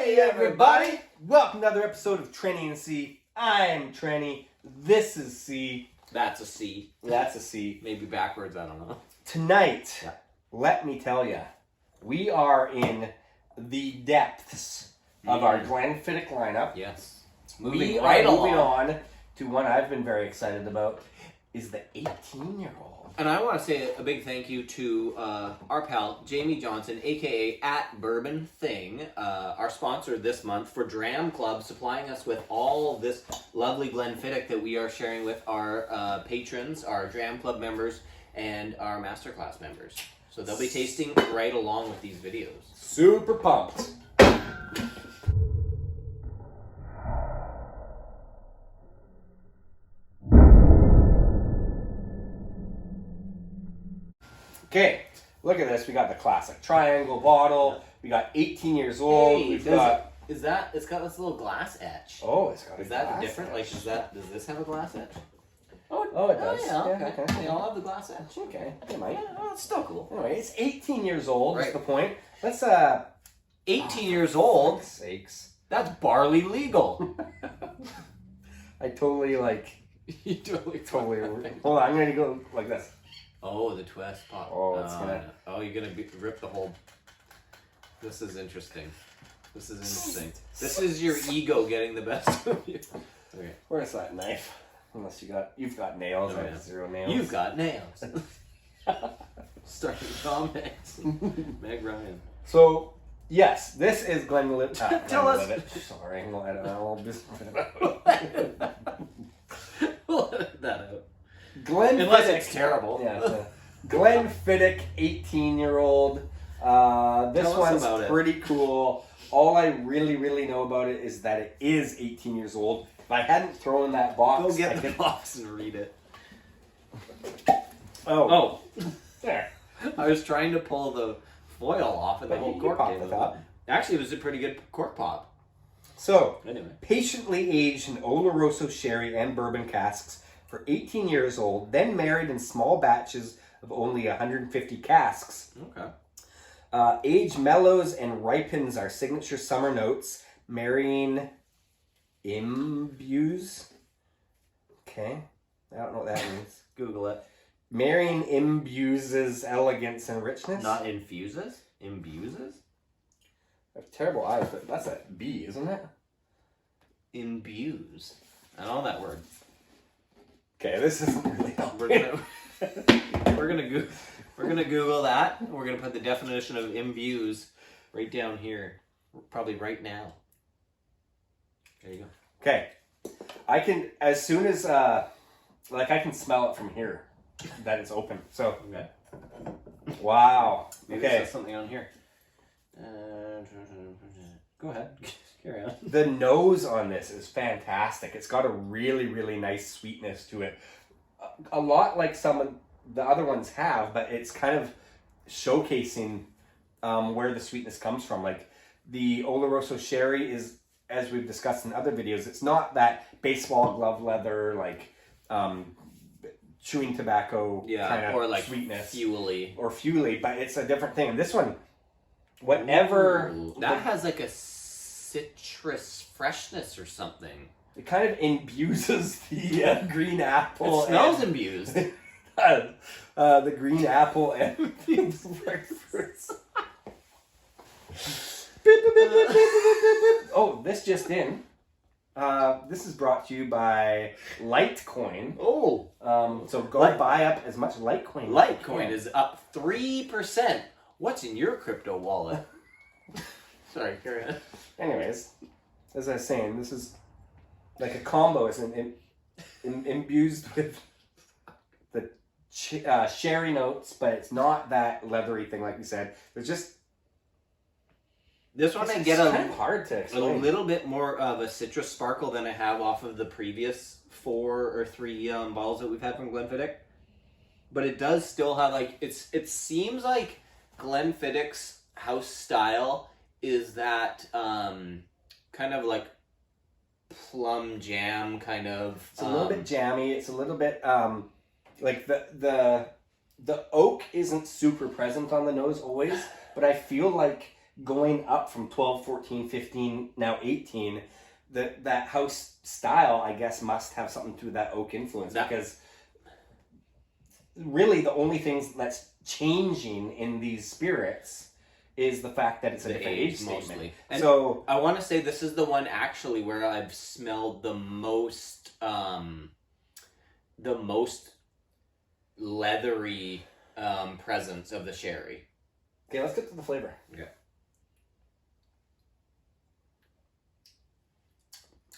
Hey everybody! Welcome to another episode of Trenny and C. I'm Trenny. This is C. That's a C. That's a C. Maybe backwards, I don't know. Tonight, let me tell you, we are in the depths of our Glenfiddich lineup. Yes. Moving on to one I've been very excited about, is the 18-year-old. And I want to say a big thank you to our pal, Jamie Johnson, a.k.a. at Bourbon Thing, our sponsor this month for Dram Club, supplying us with all of this lovely Glenfiddich that we are sharing with our patrons, our Dram Club members, and our Masterclass members. So they'll be tasting right along with these videos. Super pumped. Okay, look at this. We got the classic triangle bottle. We got 18 years old. Hey, We've got... Is that? It's got this little glass etch. Oh, it's got. Is that different? Like, does this have a glass etch? Oh, it does. Yeah, okay. They all have the glass etch. Okay, they might. Yeah, well, it's still cool. Anyway, it's 18 years old. Right. Is the point. Let's 18 years old. For sakes. That's barley legal. I totally You totally. Hold on, I'm gonna go like this. Oh, the twist pop. Oh, it's gonna. Oh, you're gonna rip the whole. This is interesting. This is interesting. This is your ego getting the best of you. Okay. Where's that knife? Unless you've got nails. Oh, I have zero nails. You've got nails. Starting comments. Meg Ryan. So yes, this is Glenfiddich. Tell us. Sorry, I'll just We'll edit that out. Glenfiddich. Unless it's terrible. Yeah. Glenfiddich, 18-year-old. This one's pretty cool. All I really know about it is that it is 18 years old. If I hadn't thrown that box, go get the box and read it. Oh, there. I was trying to pull the foil off and the whole cork came out. Actually, it was a pretty good cork pop. So, anyway, patiently aged in Oloroso sherry and bourbon casks for 18 years old, then married in small batches of only 150 casks. Okay. Age mellows and ripens our signature summer notes, marrying imbues. Okay, I don't know what that means. Google it. Marrying imbues elegance and richness. Not infuses? Imbuses? I have terrible eyes, but that's a B, isn't it? Imbues. I don't know that word. Okay, this isn't really helping. We're gonna Google that. We're gonna put the definition of imbues right down here. Probably right now. There you go. Okay. I can, as soon as, I can smell it from here, that it's open. So, okay. Wow. Maybe okay. there's something on here. Go ahead. Carry on. The nose on this is fantastic. It's got a really nice sweetness to it. A lot like some of the other ones have, but it's kind of showcasing where the sweetness comes from. Like the Oloroso sherry is, as we've discussed in other videos, it's not that baseball glove leather, chewing tobacco kind of or like sweetness. Fuely, but it's a different thing. And this one, whatever... Ooh, that has like a citrus freshness or something. It kind of imbues the green apple. It smells imbued. The green apple and the grapefruits. Oh, this just in. This is brought to you by Litecoin. Oh. So go buy up as much Litecoin. Litecoin is up 3%. What's in your crypto wallet? Sorry, carry on. Anyways, as I was saying, this is like a combo. It's imbued with the sherry notes, but it's not that leathery thing like we said. There's just... This one I get kind of hard to explain. A little bit more of a citrus sparkle than I have off of the previous 4 or 3 bottles that we've had from Glenfiddich. But it does still have it seems like Glenfiddich's house style is that kind of like plum jam kind of. It's a little bit jammy. It's a little bit like the oak isn't super present on the nose always, but I feel like going up from 12, 14, 15, now 18, that house style, I guess, must have something to that oak influence, because really the only things that's changing in these spirits is the fact that it's a different age statement. And so I want to say this is the one actually where I've smelled the most leathery presence of the sherry. Okay, let's get to the flavor. Okay.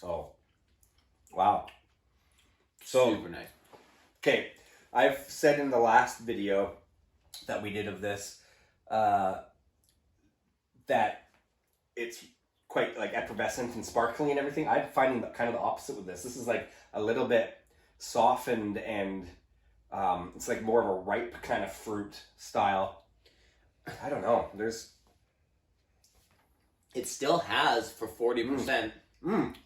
Oh, wow. So, super nice. Okay, I've said in the last video that we did of this that it's quite like effervescent and sparkling and everything. I'm finding kind of the opposite with this. This is like a little bit softened and it's like more of a ripe kind of fruit style. I don't know. It still has, for 40%,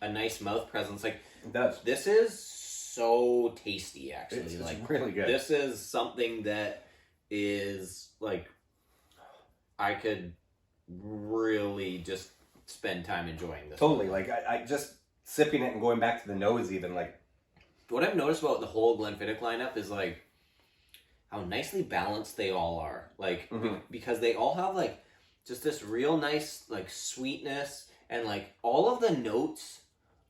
a nice mouth presence. Like, it does. This is so tasty, actually. It's like really good. This is something that is like I could really just spend time enjoying this. Totally. Like I just sipping it and going back to the nose even, like, what I've noticed about the whole Glenfiddich lineup is like how nicely balanced they all are. Like because they all have like just this real nice like sweetness, and like all of the notes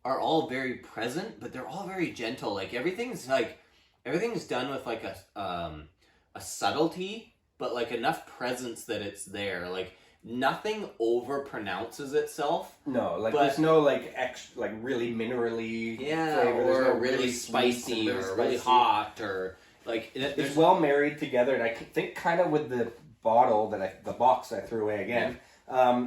are all very present, but they're all very gentle. Like everything's done with like a subtlety, but like enough presence that it's there. Like nothing over pronounces itself. No, like there's no like extra, like really minerally flavor. Or no really spicy or really hot, or like it's well married together. And I think kind of with the bottle the box I threw away again,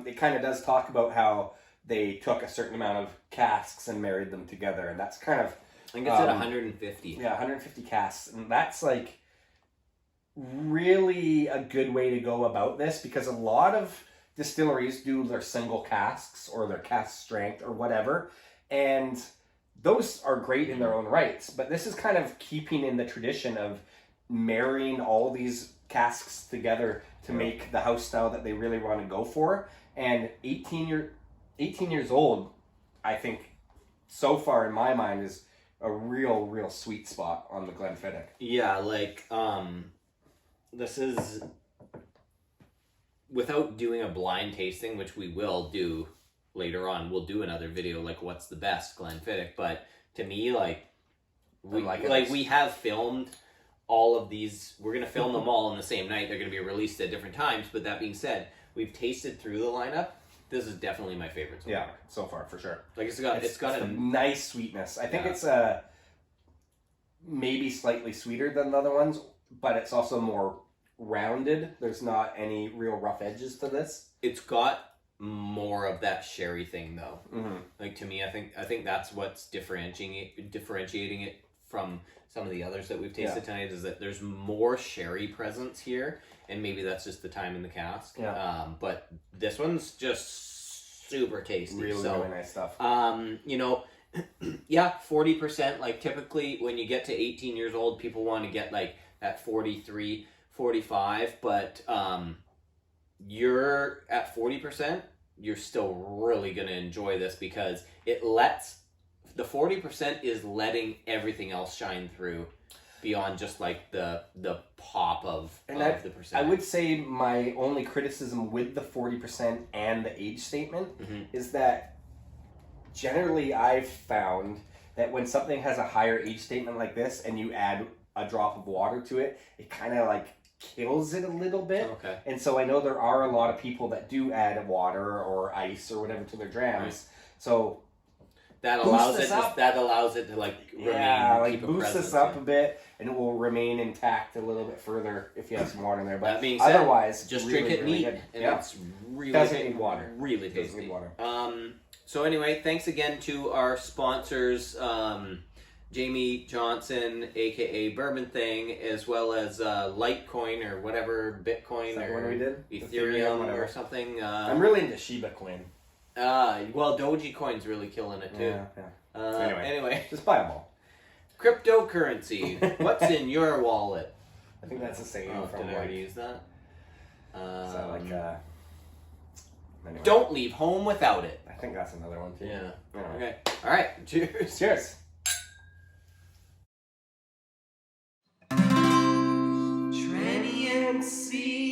it kind of does talk about how they took a certain amount of casks and married them together, and that's kind of I think it's at 150. Yeah, 150 casks, and that's like really a good way to go about this, because a lot of distilleries do their single casks or their cask strength or whatever, and those are great in their own rights, but this is kind of keeping in the tradition of marrying all these casks together to make the house style that they really want to go for. And 18 years old, I think so far in my mind is a real sweet spot on the Glenfiddich. Yeah, like this is, without doing a blind tasting, which we will do later on. We'll do another video like what's the best Glenfiddich, but to me, like we have filmed all of these. We're gonna film them all in the same night. They're gonna be released at different times. But that being said, we've tasted through the lineup. This is definitely my favorite so far. So far for sure. Like it's got a nice sweetness. I think it's maybe slightly sweeter than the other ones, but it's also more rounded. There's not any real rough edges to this. It's got more of that sherry thing though. Like to me, I think that's what's differentiating it from some of the others that we've tasted tonight, is that there's more sherry presence here, and maybe that's just the time in the cask. But this one's just super tasty. Really nice stuff. 40%. Like typically when you get to 18 years old, people want to get like at 43, 45, but you're at 40%, you're still really going to enjoy this, because the 40% is letting everything else shine through beyond just like the pop of the percent. I would say my only criticism with the 40% and the age statement is that generally I've found that when something has a higher age statement like this and you add a drop of water to it, it kind of like kills it a little bit. Okay. And so I know there are a lot of people that do add water or ice or whatever to their drams. Right. So that allows it to like remain, keep boost this up a bit, and it will remain intact a little bit further if you have some water in there. But that being said, otherwise, just really, drink it really neat, good. and it's really doesn't need water. Really tasty. Doesn't need water. So anyway, thanks again to our sponsors, Jamie Johnson, aka Bourbon Thing, as well as Litecoin or whatever, Bitcoin or we did? Ethereum or something. I'm really into Shiba Coin. Well, Dogecoin's really killing it too. Yeah. Anyway, just buy them all. Cryptocurrency. What's in your wallet? I think that's the same. Did I already use that? Is that like Anyway, Don't leave home without it. I think that's another one too. Yeah. Anyway. Okay. All right. Cheers. Cheers. Tranny and C.